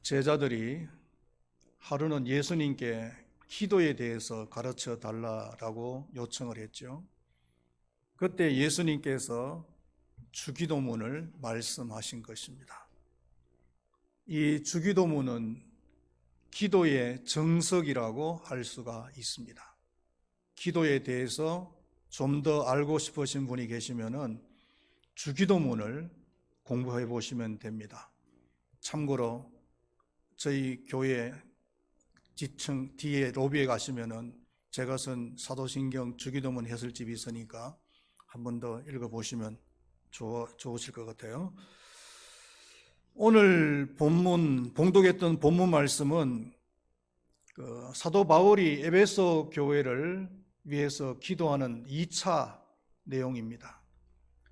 제자들이 하루는 예수님께 기도에 대해서 가르쳐 달라고 요청을 했죠. 그때 예수님께서 주기도문을 말씀하신 것입니다. 이 주기도문은 기도의 정석이라고 할 수가 있습니다. 기도에 대해서 좀 더 알고 싶으신 분이 계시면은 주기도문을 공부해 보시면 됩니다. 참고로 저희 교회 지층 뒤에 로비에 가시면은 제가 쓴 사도신경 주기도문 해설집이 있으니까 한 번 더 읽어보시면 좋으실 것 같아요. 오늘 봉독했던 본문 말씀은 사도 바울이 에베소 교회를 위해서 기도하는 2차 내용입니다.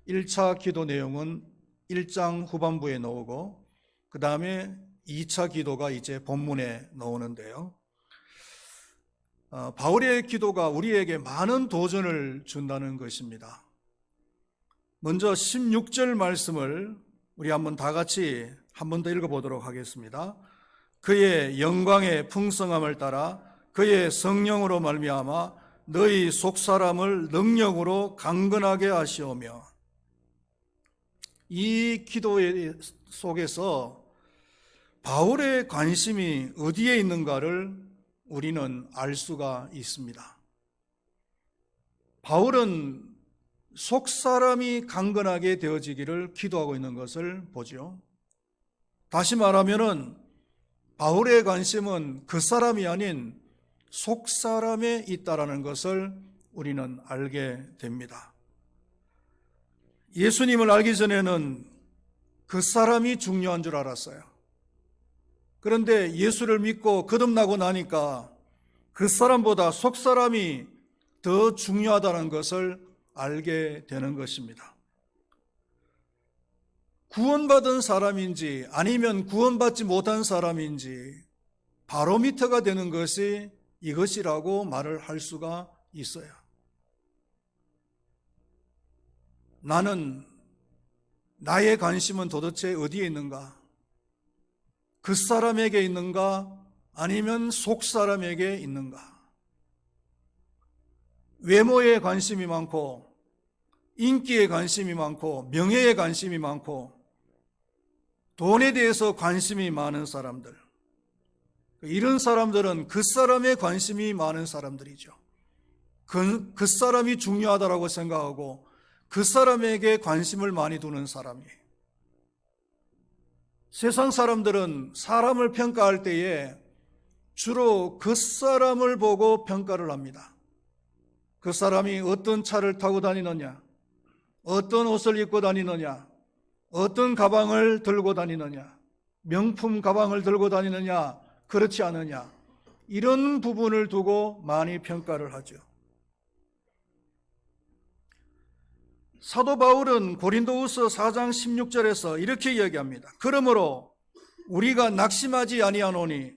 1차 기도 내용은 1장 후반부에 나오고 그 다음에 2차 기도가 이제 본문에 나오는데요. 바울의 기도가 우리에게 많은 도전을 준다는 것입니다. 먼저 16절 말씀을 우리 한번 다 같이 한 번 더 읽어보도록 하겠습니다. 그의 영광의 풍성함을 따라 그의 성령으로 말미암아 너희 속사람을 능력으로 강건하게 하시오며, 이 기도 속에서 바울의 관심이 어디에 있는가를 우리는 알 수가 있습니다. 바울은 속사람이 강건하게 되어지기를 기도하고 있는 것을 보죠. 다시 말하면은 바울의 관심은 그 사람이 아닌 속사람에 있다라는 것을 우리는 알게 됩니다. 예수님을 알기 전에는 그 사람이 중요한 줄 알았어요. 그런데 예수를 믿고 거듭나고 나니까 그 사람보다 속사람이 더 중요하다는 것을 알게 되는 것입니다. 구원받은 사람인지 아니면 구원받지 못한 사람인지 바로미터가 되는 것이 이것이라고 말을 할 수가 있어요. 나의 관심은 도대체 어디에 있는가? 그 사람에게 있는가? 아니면 속 사람에게 있는가? 외모에 관심이 많고 인기에 관심이 많고 명예에 관심이 많고 돈에 대해서 관심이 많은 사람들, 이런 사람들은 그 사람에 관심이 많은 사람들이죠. 그 사람이 중요하다고 생각하고 그 사람에게 관심을 많이 두는 사람이에요. 세상 사람들은 사람을 평가할 때에 주로 그 사람을 보고 평가를 합니다. 그 사람이 어떤 차를 타고 다니느냐, 어떤 옷을 입고 다니느냐, 어떤 가방을 들고 다니느냐, 명품 가방을 들고 다니느냐, 그렇지 않느냐, 이런 부분을 두고 많이 평가를 하죠. 사도 바울은 고린도후서 4장 16절에서 이렇게 이야기합니다. 그러므로 우리가 낙심하지 아니하노니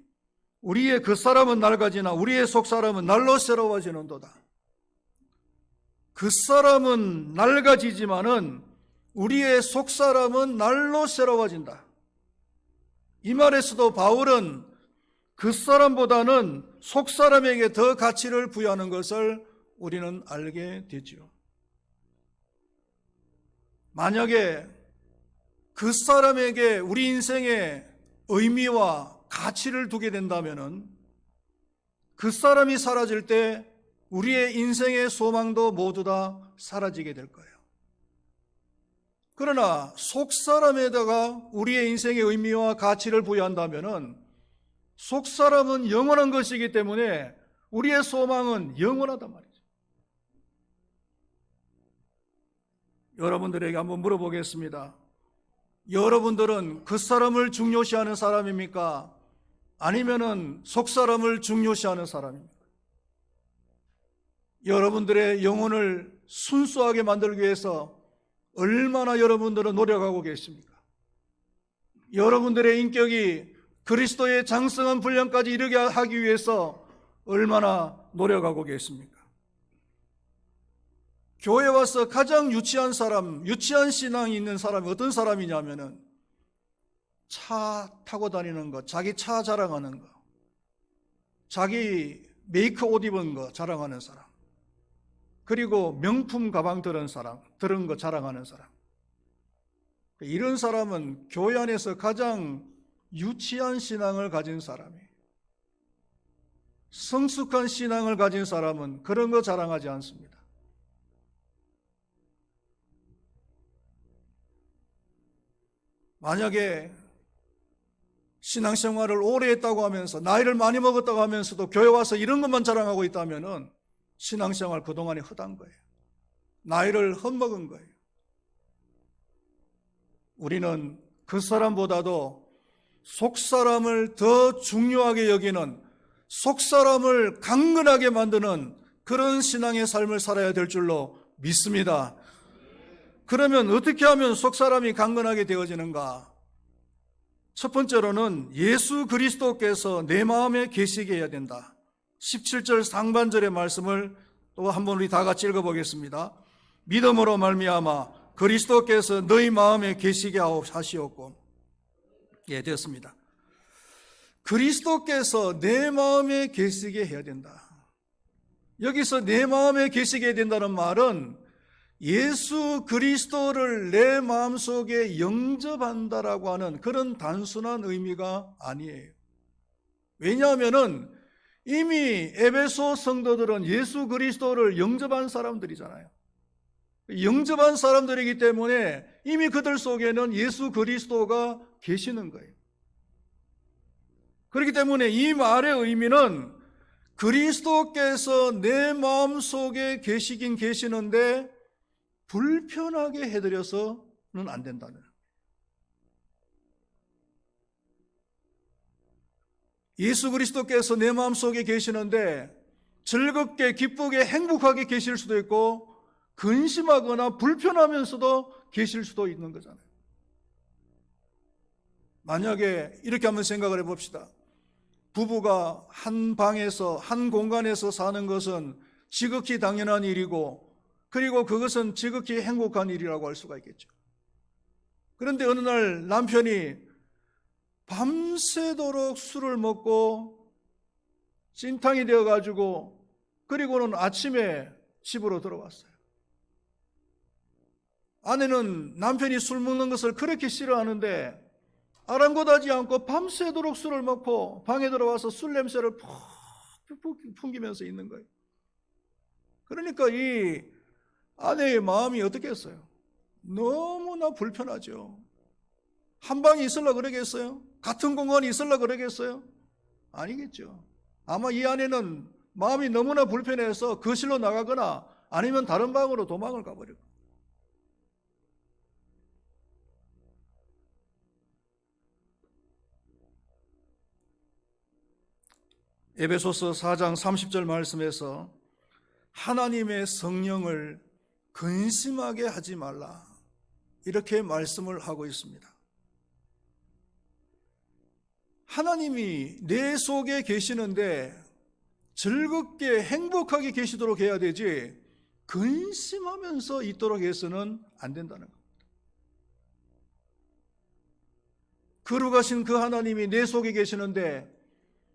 우리의 그 사람은 낡아지나 우리의 속 사람은 날로 새로워지는도다. 그 사람은 낡아지지만은 우리의 속 사람은 날로 새로워진다. 이 말에서도 바울은 그 사람보다는 속 사람에게 더 가치를 부여하는 것을 우리는 알게 되죠. 만약에 그 사람에게 우리 인생의 의미와 가치를 두게 된다면은 그 사람이 사라질 때 우리의 인생의 소망도 모두 다 사라지게 될 거예요. 그러나 속 사람에다가 우리의 인생의 의미와 가치를 부여한다면은 속 사람은 영원한 것이기 때문에 우리의 소망은 영원하단 말이죠. 여러분들에게 한번 물어보겠습니다. 여러분들은 그 사람을 중요시하는 사람입니까? 아니면은 속 사람을 중요시하는 사람입니까? 여러분들의 영혼을 순수하게 만들기 위해서 얼마나 여러분들은 노력하고 계십니까? 여러분들의 인격이 그리스도의 장성한 분량까지 이르게 하기 위해서 얼마나 노력하고 계십니까? 교회 와서 가장 유치한 신앙이 있는 사람이 어떤 사람이냐면은 차 타고 다니는 거, 자기 차 자랑하는 거, 자기 메이크 옷 입은 거 자랑하는 사람, 그리고 명품 가방 들은 거 자랑하는 사람. 이런 사람은 교회 안에서 가장 유치한 신앙을 가진 사람이에요. 성숙한 신앙을 가진 사람은 그런 거 자랑하지 않습니다. 만약에 신앙생활을 오래 했다고 하면서 나이를 많이 먹었다고 하면서도 교회 와서 이런 것만 자랑하고 있다면 신앙생활 그동안에 허단 거예요. 나이를 헛먹은 거예요. 우리는 그 사람보다도 속사람을 더 중요하게 여기는, 속사람을 강건하게 만드는 그런 신앙의 삶을 살아야 될 줄로 믿습니다. 그러면 어떻게 하면 속사람이 강건하게 되어지는가? 첫 번째로는 예수 그리스도께서 내 마음에 계시게 해야 된다. 17절 상반절의 말씀을 또 한번 우리 다 같이 읽어보겠습니다. 믿음으로 말미암아 그리스도께서 너희 마음에 계시게 하시었고, 예, 됐습니다. 그리스도께서 내 마음에 계시게 해야 된다. 여기서 내 마음에 계시게 해야 된다는 말은 예수 그리스도를 내 마음속에 영접한다라고 하는 그런 단순한 의미가 아니에요. 왜냐하면 이미 에베소 성도들은 예수 그리스도를 영접한 사람들이잖아요. 영접한 사람들이기 때문에 이미 그들 속에는 예수 그리스도가 계시는 거예요. 그렇기 때문에 이 말의 의미는 그리스도께서 내 마음속에 계시긴 계시는데 불편하게 해드려서는 안 된다는. 예수 그리스도께서 내 마음속에 계시는데 즐겁게 기쁘게 행복하게 계실 수도 있고 근심하거나 불편하면서도 계실 수도 있는 거잖아요. 만약에 이렇게 한번 생각을 해봅시다. 부부가 한 방에서 한 공간에서 사는 것은 지극히 당연한 일이고, 그리고 그것은 지극히 행복한 일이라고 할 수가 있겠죠. 그런데 어느 날 남편이 밤새도록 술을 먹고 찐탕이 되어가지고 그리고는 아침에 집으로 들어왔어요. 아내는 남편이 술 먹는 것을 그렇게 싫어하는데 아랑곳하지 않고 밤새도록 술을 먹고 방에 들어와서 술 냄새를 푹 풍기면서 있는 거예요. 그러니까 이 아내의 마음이 어떻겠어요? 너무나 불편하죠. 한 방에 있으려고 그러겠어요? 같은 공간에 있으려고 그러겠어요? 아니겠죠. 아마 이 아내는 마음이 너무나 불편해서 거실로 나가거나 아니면 다른 방으로 도망을 가버릴 거예요. 에베소서 4장 30절 말씀에서 하나님의 성령을 근심하게 하지 말라, 이렇게 말씀을 하고 있습니다. 하나님이 내 속에 계시는데 즐겁게 행복하게 계시도록 해야 되지 근심하면서 있도록 해서는 안 된다는 겁니다. 거룩하신 그 하나님이 내 속에 계시는데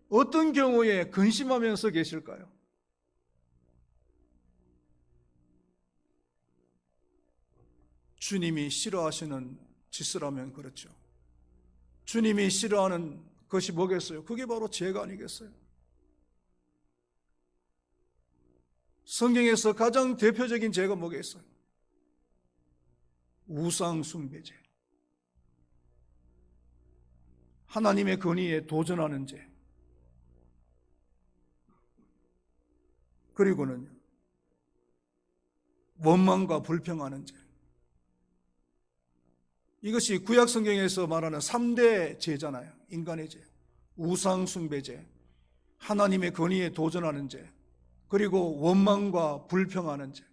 어떤 경우에 근심하면서 계실까요? 주님이 싫어하시는 짓을 하면 그렇죠. 주님이 싫어하는 것이 뭐겠어요? 그게 바로 죄가 아니겠어요? 성경에서 가장 대표적인 죄가 뭐겠어요? 우상 숭배죄, 하나님의 권위에 도전하는 죄, 그리고는 원망과 불평하는 죄. 이것이 구약 성경에서 말하는 3대 죄잖아요. 인간의 죄, 우상 숭배죄, 하나님의 권위에 도전하는 죄, 그리고 원망과 불평하는 죄.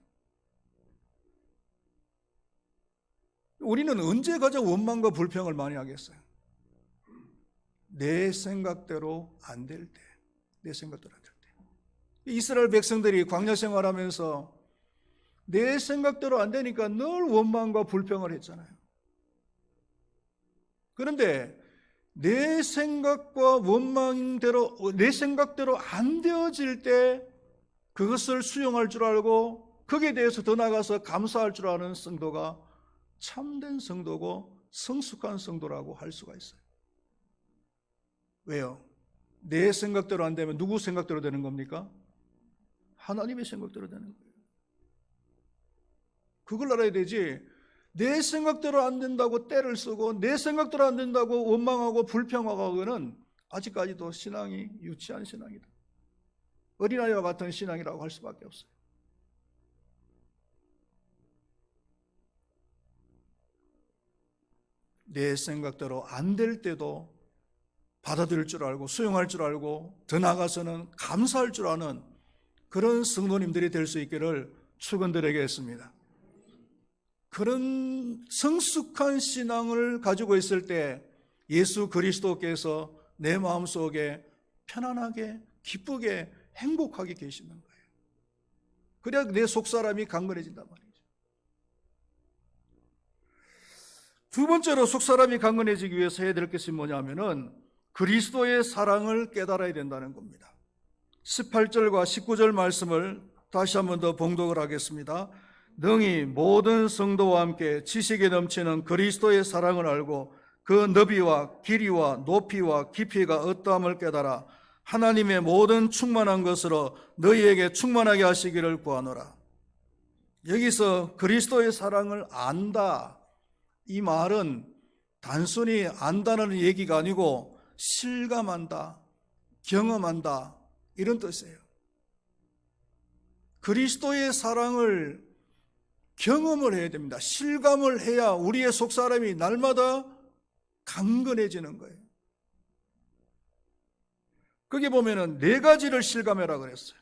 우리는 언제 가장 원망과 불평을 많이 하겠어요? 내 생각대로 안 될 때, 내 생각대로 안 될 때. 이스라엘 백성들이 광야 생활하면서 내 생각대로 안 되니까 늘 원망과 불평을 했잖아요. 그런데 내 생각과 원망대로, 내 생각대로 안 되어질 때 그것을 수용할 줄 알고 거기에 대해서 더 나아가서 감사할 줄 아는 성도가 참된 성도고 성숙한 성도라고 할 수가 있어요. 왜요? 내 생각대로 안 되면 누구 생각대로 되는 겁니까? 하나님의 생각대로 되는 거예요. 그걸 알아야 되지. 내 생각대로 안 된다고 떼를 쓰고 내 생각대로 안 된다고 원망하고 불평하고는 아직까지도 신앙이 유치한 신앙이다. 어린아이와 같은 신앙이라고 할 수밖에 없어요. 내 생각대로 안 될 때도 받아들일 줄 알고 수용할 줄 알고 더 나아가서는 감사할 줄 아는 그런 성도님들이 될 수 있기를 축원드리겠습니다. 그런 성숙한 신앙을 가지고 있을 때 예수 그리스도께서 내 마음속에 편안하게 기쁘게 행복하게 계시는 거예요. 그래야 내 속사람이 강건해진단 말이죠. 두 번째로 속사람이 강건해지기 위해서 해야 될 것이 뭐냐면은 그리스도의 사랑을 깨달아야 된다는 겁니다. 18절과 19절 말씀을 다시 한 번 더 봉독을 하겠습니다. 능히 모든 성도와 함께 지식에 넘치는 그리스도의 사랑을 알고 그 너비와 길이와 높이와 깊이가 어떠함을 깨달아 하나님의 모든 충만한 것으로 너희에게 충만하게 하시기를 구하노라. 여기서 그리스도의 사랑을 안다, 이 말은 단순히 안다는 얘기가 아니고 실감한다, 경험한다 이런 뜻이에요. 그리스도의 사랑을 경험을 해야 됩니다. 실감을 해야 우리의 속사람이 날마다 강건해지는 거예요. 거기 보면은 네 가지를 실감해라 그랬어요.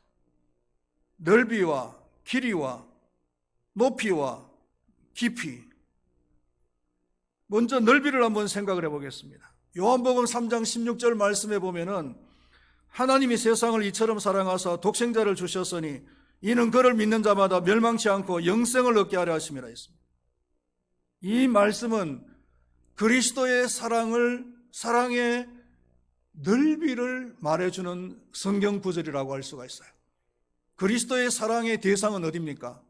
넓이와 길이와 높이와 깊이. 먼저 넓이를 한번 생각을 해보겠습니다. 요한복음 3장 16절 말씀에 보면은 하나님이 세상을 이처럼 사랑하사 독생자를 주셨으니 이는 그를 믿는 자마다 멸망치 않고 영생을 얻게 하려 하심이라 했습니다. 이 말씀은 그리스도의 사랑의 넓이를 말해주는 성경 구절이라고 할 수가 있어요. 그리스도의 사랑의 대상은 어디입니까?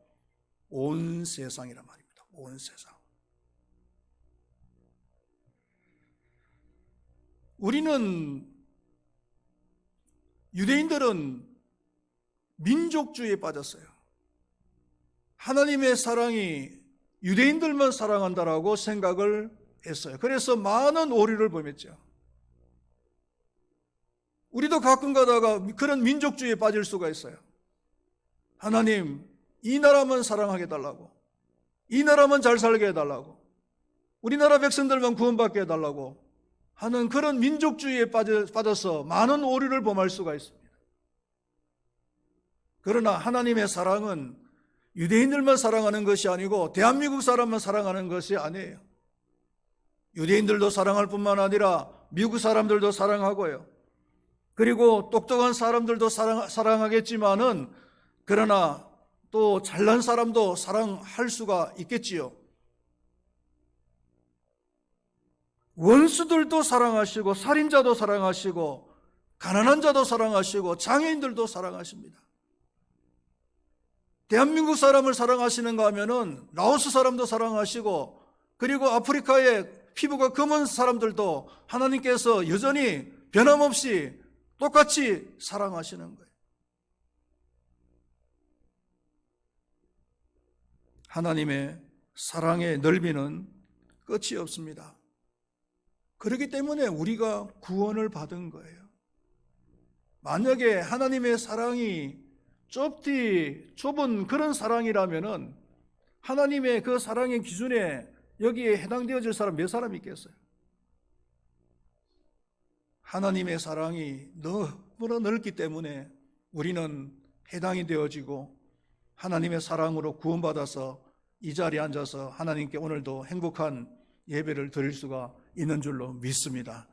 온 세상이란 말입니다. 온 세상. 유대인들은 민족주의에 빠졌어요. 하나님의 사랑이 유대인들만 사랑한다라고 생각을 했어요. 그래서 많은 오류를 범했죠. 우리도 가끔 가다가 그런 민족주의에 빠질 수가 있어요. 하나님, 이 나라만 사랑하게 해달라고, 이 나라만 잘 살게 해달라고, 우리나라 백성들만 구원받게 해달라고 하는 그런 민족주의에 빠져서 많은 오류를 범할 수가 있습니다. 그러나 하나님의 사랑은 유대인들만 사랑하는 것이 아니고 대한민국 사람만 사랑하는 것이 아니에요. 유대인들도 사랑할 뿐만 아니라 미국 사람들도 사랑하고요. 그리고 똑똑한 사람들도 사랑하겠지만은 그러나 또 잘난 사람도 사랑할 수가 있겠지요. 원수들도 사랑하시고 살인자도 사랑하시고 가난한 자도 사랑하시고 장애인들도 사랑하십니다. 대한민국 사람을 사랑하시는가 하면은 라오스 사람도 사랑하시고 그리고 아프리카의 피부가 검은 사람들도 하나님께서 여전히 변함없이 똑같이 사랑하시는 거예요. 하나님의 사랑의 넓이는 끝이 없습니다. 그렇기 때문에 우리가 구원을 받은 거예요. 만약에 하나님의 사랑이 좁은 그런 사랑이라면은 하나님의 그 사랑의 기준에 여기에 해당되어질 사람 몇 사람 있겠어요? 하나님의 사랑이 너무나 넓기 때문에 우리는 해당이 되어지고 하나님의 사랑으로 구원받아서 이 자리에 앉아서 하나님께 오늘도 행복한 예배를 드릴 수가 있는 줄로 믿습니다.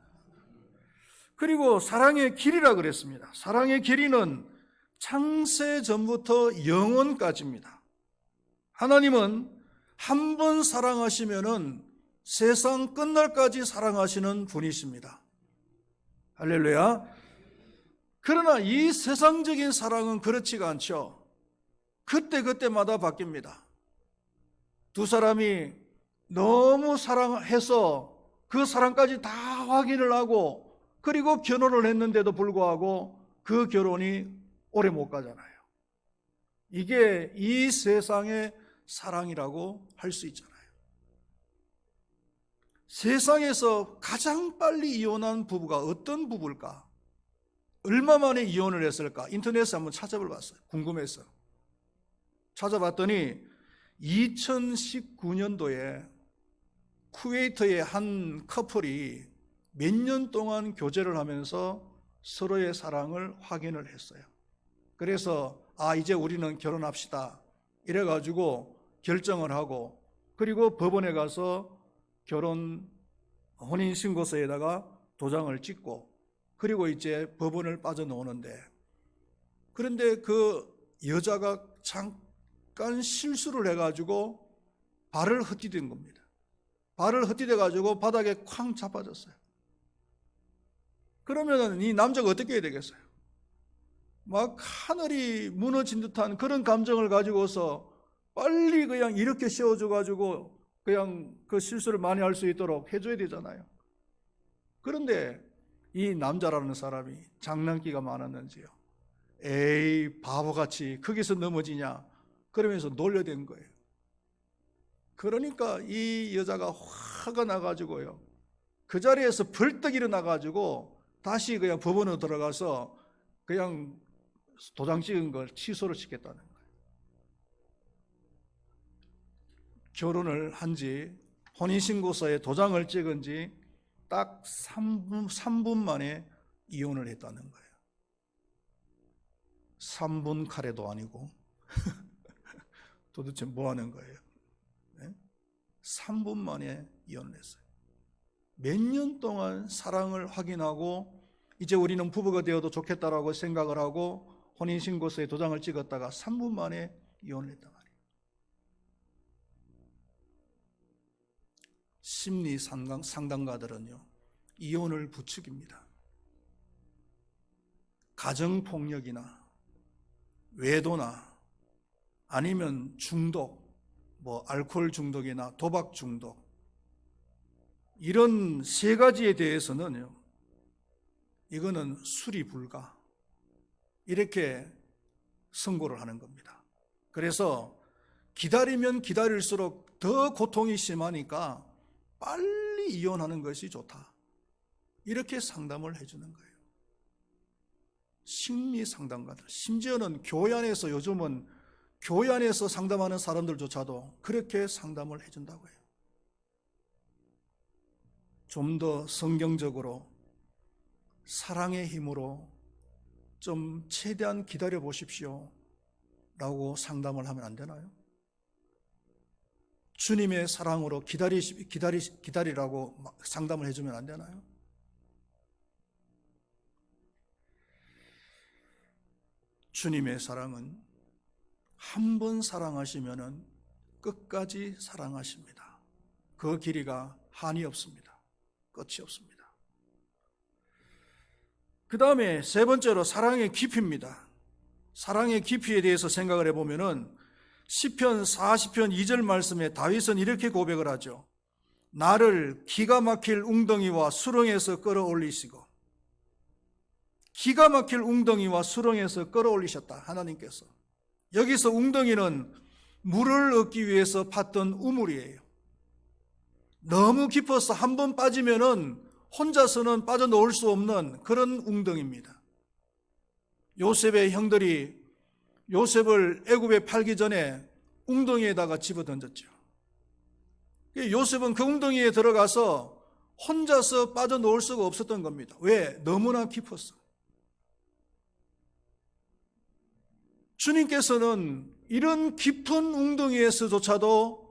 그리고 사랑의 길이라 그랬습니다. 사랑의 길이는 창세 전부터 영원까지입니다. 하나님은 한 번 사랑하시면은 세상 끝날까지 사랑하시는 분이십니다. 할렐루야. 그러나 이 세상적인 사랑은 그렇지가 않죠. 그때그때마다 바뀝니다. 두 사람이 너무 사랑해서 그 사랑까지 다 확인을 하고 그리고 결혼을 했는데도 불구하고 그 결혼이 오래 못 가잖아요. 이게 이 세상의 사랑이라고 할 수 있잖아요. 세상에서 가장 빨리 이혼한 부부가 어떤 부부일까? 얼마 만에 이혼을 했을까? 인터넷에 한번 찾아봤어요. 궁금해서. 찾아봤더니 2019년도에 쿠웨이트의 한 커플이 몇 년 동안 교제를 하면서 서로의 사랑을 확인을 했어요. 그래서 이제 우리는 결혼합시다 이래가지고 결정을 하고 그리고 법원에 가서 혼인신고서에다가 도장을 찍고 그리고 이제 법원을 빠져나오는데, 그런데 그 여자가 잠깐 실수를 해가지고 발을 헛디딘 겁니다. 발을 헛디뎌가지고 바닥에 쾅 자빠졌어요. 그러면 이 남자가 어떻게 해야 되겠어요? 막 하늘이 무너진 듯한 그런 감정을 가지고서 빨리 그냥 이렇게 세워줘가지고 그냥 그 실수를 많이 할 수 있도록 해줘야 되잖아요. 그런데 이 남자라는 사람이 장난기가 많았는지요, 에이 바보같이 거기서 넘어지냐 그러면서 놀려댄 거예요. 그러니까 이 여자가 화가 나가지고요, 그 자리에서 벌떡 일어나가지고 다시 그냥 법원으로 들어가서 그냥 도장 찍은 걸 취소를 시켰다는 거예요. 결혼을 한지 혼인신고서에 도장을 찍은 지 딱 3분 만에 이혼을 했다는 거예요. 3분 카레도 아니고 도대체 뭐 하는 거예요? 네? 3분 만에 이혼을 했어요. 몇 년 동안 사랑을 확인하고 이제 우리는 부부가 되어도 좋겠다라고 생각을 하고 혼인신고서에 도장을 찍었다가 3분 만에 이혼을 했단 말이에요. 심리 상담가들은요, 이혼을 부추깁니다. 가정폭력이나 외도나 아니면 중독, 알코올 중독이나 도박 중독, 이런 세 가지에 대해서는요, 이거는 수리 불가, 이렇게 선고를 하는 겁니다. 그래서 기다리면 기다릴수록 더 고통이 심하니까 빨리 이혼하는 것이 좋다, 이렇게 상담을 해주는 거예요. 심리 상담가들, 심지어는 교회 안에서, 요즘은 교회 안에서 상담하는 사람들조차도 그렇게 상담을 해준다고 해요. 좀 더 성경적으로 사랑의 힘으로 좀 최대한 기다려 보십시오 라고 상담을 하면 안 되나요? 주님의 사랑으로 기다리라고 상담을 해주면 안 되나요? 주님의 사랑은 한 번 사랑하시면 끝까지 사랑하십니다. 그 길이가 한이 없습니다. 끝이 없습니다. 그 다음에 세 번째로 사랑의 깊이입니다. 사랑의 깊이에 대해서 생각을 해보면은 시편 40편 2절 말씀에 다윗은 이렇게 고백을 하죠. 나를 기가 막힐 웅덩이와 수렁에서 끌어올리시고, 기가 막힐 웅덩이와 수렁에서 끌어올리셨다, 하나님께서. 여기서 웅덩이는 물을 얻기 위해서 팠던 우물이에요. 너무 깊어서 한 번 빠지면은 혼자서는 빠져나올 수 없는 그런 웅덩이입니다. 요셉의 형들이 요셉을 애굽에 팔기 전에 웅덩이에다가 집어던졌죠. 요셉은 그 웅덩이에 들어가서 혼자서 빠져나올 수가 없었던 겁니다. 왜? 너무나 깊었어. 주님께서는 이런 깊은 웅덩이에서조차도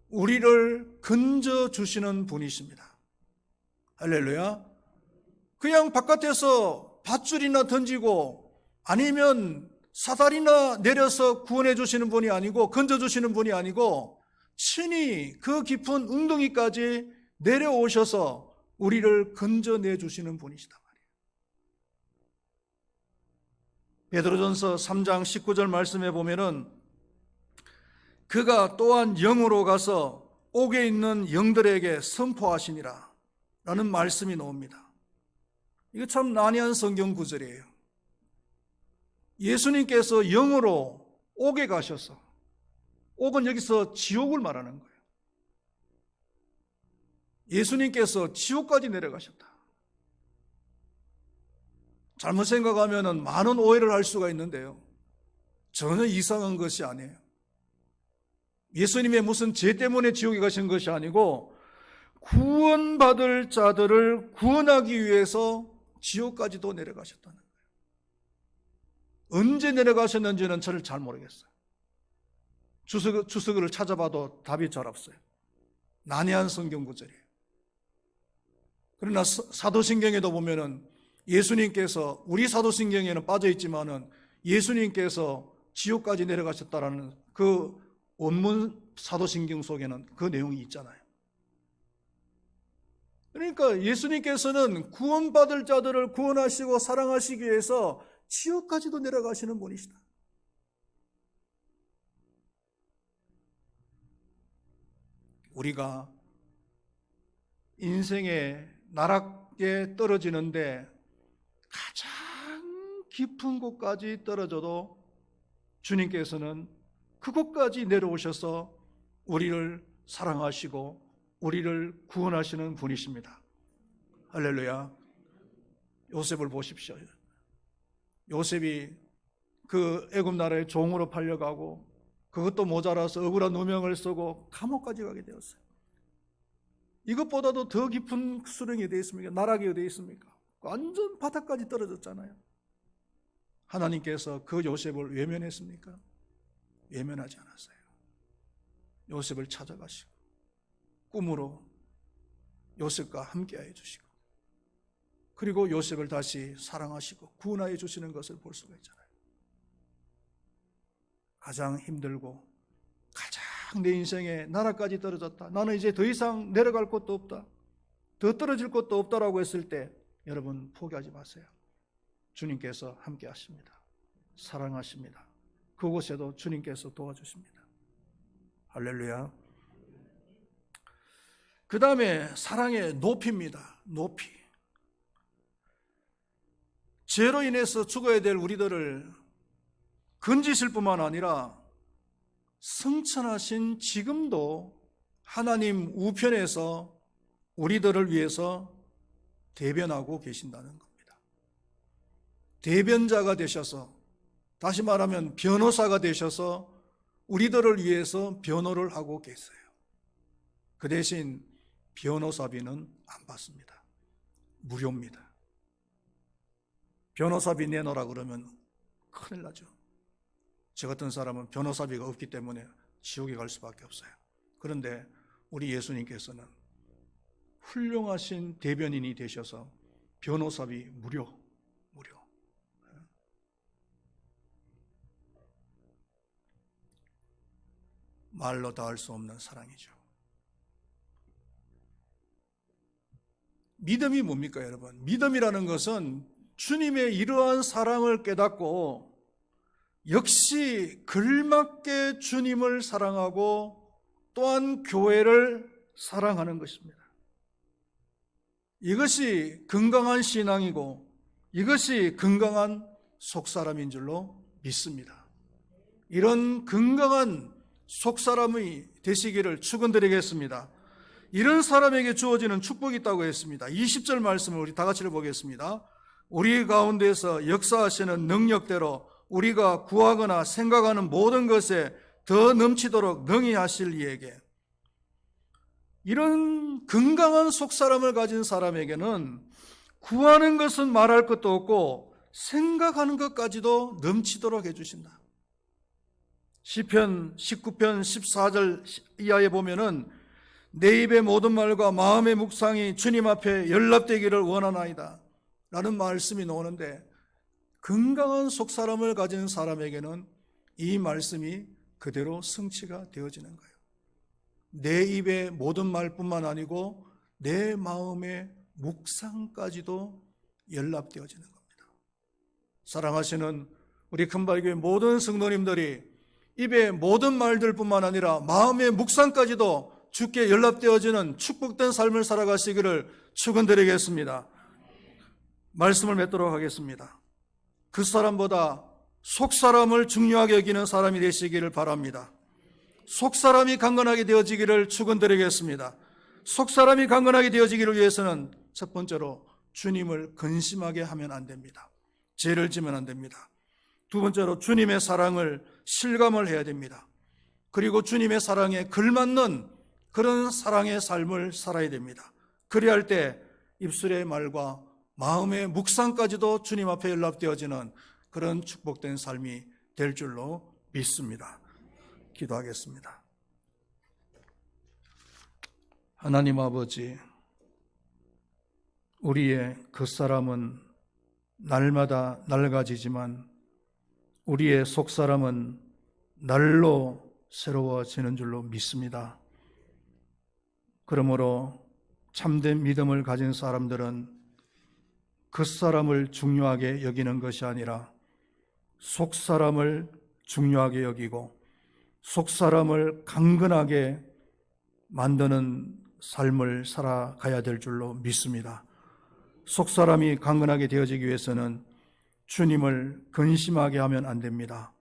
우리를 건져주시는 분이십니다. 할렐루야. 그냥 바깥에서 밧줄이나 던지고 아니면 사다리나 내려서 구원해 주시는 분이 아니고, 건져주시는 분이 아니고, 친히 그 깊은 웅덩이까지 내려오셔서 우리를 건져내 주시는 분이시단 말이에요. 베드로전서 3장 19절 말씀에 보면은 그가 또한 영으로 가서 옥에 있는 영들에게 선포하시니라 라는 말씀이 나옵니다. 이거 참 난해한 성경 구절이에요. 예수님께서 영으로 옥에 가셔서, 옥은 여기서 지옥을 말하는 거예요. 예수님께서 지옥까지 내려가셨다. 잘못 생각하면 많은 오해를 할 수가 있는데요, 전혀 이상한 것이 아니에요. 예수님의 무슨 죄 때문에 지옥에 가신 것이 아니고 구원받을 자들을 구원하기 위해서 지옥까지도 내려가셨다는 거예요. 언제 내려가셨는지는 저를 잘 모르겠어요. 주석을 찾아봐도 답이 잘 없어요. 난해한 성경 구절이에요. 그러나 사도신경에도 보면은 예수님께서, 우리 사도신경에는 빠져 있지만은 예수님께서 지옥까지 내려가셨다라는 그 원문 사도신경 속에는 그 내용이 있잖아요. 그러니까 예수님께서는 구원받을 자들을 구원하시고 사랑하시기 위해서 지옥까지도 내려가시는 분이시다. 우리가 인생의 나락에 떨어지는데 가장 깊은 곳까지 떨어져도 주님께서는 그곳까지 내려오셔서 우리를 사랑하시고 우리를 구원하시는 분이십니다. 할렐루야. 요셉을 보십시오. 요셉이 그 애굽 나라의 종으로 팔려가고 그것도 모자라서 억울한 누명을 쓰고 감옥까지 가게 되었어요. 이것보다도 더 깊은 수렁이 어디 있습니까? 나락이 어디 있습니까? 완전 바닥까지 떨어졌잖아요. 하나님께서 그 요셉을 외면했습니까? 외면하지 않았어요. 요셉을 찾아가시고 꿈으로 요셉과 함께해 주시고 그리고 요셉을 다시 사랑하시고 구원하여 주시는 것을 볼 수가 있잖아요. 가장 힘들고 가장 내 인생에 나락까지 떨어졌다, 나는 이제 더 이상 내려갈 곳도 없다, 더 떨어질 곳도 없다라고 했을 때 여러분 포기하지 마세요. 주님께서 함께 하십니다. 사랑하십니다. 그곳에도 주님께서 도와주십니다. 할렐루야. 그 다음에 사랑의 높이입니다. 높이. 죄로 인해서 죽어야 될 우리들을 건지실 뿐만 아니라 성천하신 지금도 하나님 우편에서 우리들을 위해서 대변하고 계신다는 겁니다. 대변자가 되셔서, 다시 말하면 변호사가 되셔서 우리들을 위해서 변호를 하고 계세요. 그 대신 변호사비는 안 받습니다. 무료입니다. 변호사비 내놓으라 그러면 큰일 나죠. 저 같은 사람은 변호사비가 없기 때문에 지옥에 갈 수밖에 없어요. 그런데 우리 예수님께서는 훌륭하신 대변인이 되셔서 변호사비 무료. 말로 다 할 수 없는 사랑이죠. 믿음이 뭡니까, 여러분? 믿음이라는 것은 주님의 이러한 사랑을 깨닫고 역시 걸맞게 주님을 사랑하고 또한 교회를 사랑하는 것입니다. 이것이 건강한 신앙이고 이것이 건강한 속사람인 줄로 믿습니다. 이런 건강한 속사람이 되시기를 축원드리겠습니다. 이런 사람에게 주어지는 축복이 있다고 했습니다. 20절 말씀을 우리 다 같이 보겠습니다. 우리 가운데서 역사하시는 능력대로 우리가 구하거나 생각하는 모든 것에 더 넘치도록 능히 하실 이에게. 이런 건강한 속사람을 가진 사람에게는 구하는 것은 말할 것도 없고 생각하는 것까지도 넘치도록 해주신다. 시편 19편 14절 이하에 보면은 내 입의 모든 말과 마음의 묵상이 주님 앞에 연락되기를 원하나이다 라는 말씀이 나오는데, 건강한 속사람을 가진 사람에게는 이 말씀이 그대로 성취가 되어지는 거예요. 내 입의 모든 말뿐만 아니고 내 마음의 묵상까지도 연락되어지는 겁니다. 사랑하시는 우리 큰바위교회 모든 성도님들이 입의 모든 말들뿐만 아니라 마음의 묵상까지도 주께 연락되어지는 축복된 삶을 살아가시기를 축원드리겠습니다. 말씀을 맺도록 하겠습니다. 그 사람보다 속사람을 중요하게 여기는 사람이 되시기를 바랍니다. 속사람이 강건하게 되어지기를 축원드리겠습니다. 속사람이 강건하게 되어지기를 위해서는 첫 번째로 주님을 근심하게 하면 안 됩니다. 죄를 지면 안 됩니다. 두 번째로 주님의 사랑을 실감을 해야 됩니다. 그리고 주님의 사랑에 걸맞는 그런 사랑의 삶을 살아야 됩니다. 그리할 때 입술의 말과 마음의 묵상까지도 주님 앞에 연락되어지는 그런 축복된 삶이 될 줄로 믿습니다. 기도하겠습니다. 하나님 아버지, 우리의 겉사람은 날마다 낡아지지만 우리의 속사람은 날로 새로워지는 줄로 믿습니다. 그러므로 참된 믿음을 가진 사람들은 겉사람을 중요하게 여기는 것이 아니라 속사람을 중요하게 여기고 속사람을 강건하게 만드는 삶을 살아가야 될 줄로 믿습니다. 속사람이 강건하게 되어지기 위해서는 주님을 근심하게 하면 안 됩니다.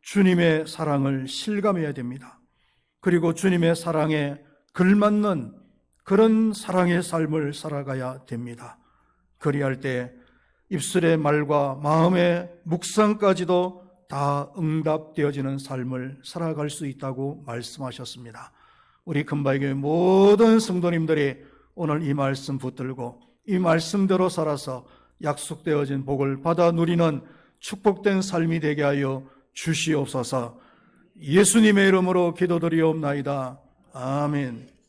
주님의 사랑을 실감해야 됩니다. 그리고 주님의 사랑에 걸맞는 그런 사랑의 삶을 살아가야 됩니다. 그리할 때 입술의 말과 마음의 묵상까지도 다 응답되어지는 삶을 살아갈 수 있다고 말씀하셨습니다. 우리 금바위교회 모든 성도님들이 오늘 이 말씀 붙들고 이 말씀대로 살아서 약속되어진 복을 받아 누리는 축복된 삶이 되게 하여 주시옵소서. 예수님의 이름으로 기도드리옵나이다. 아멘.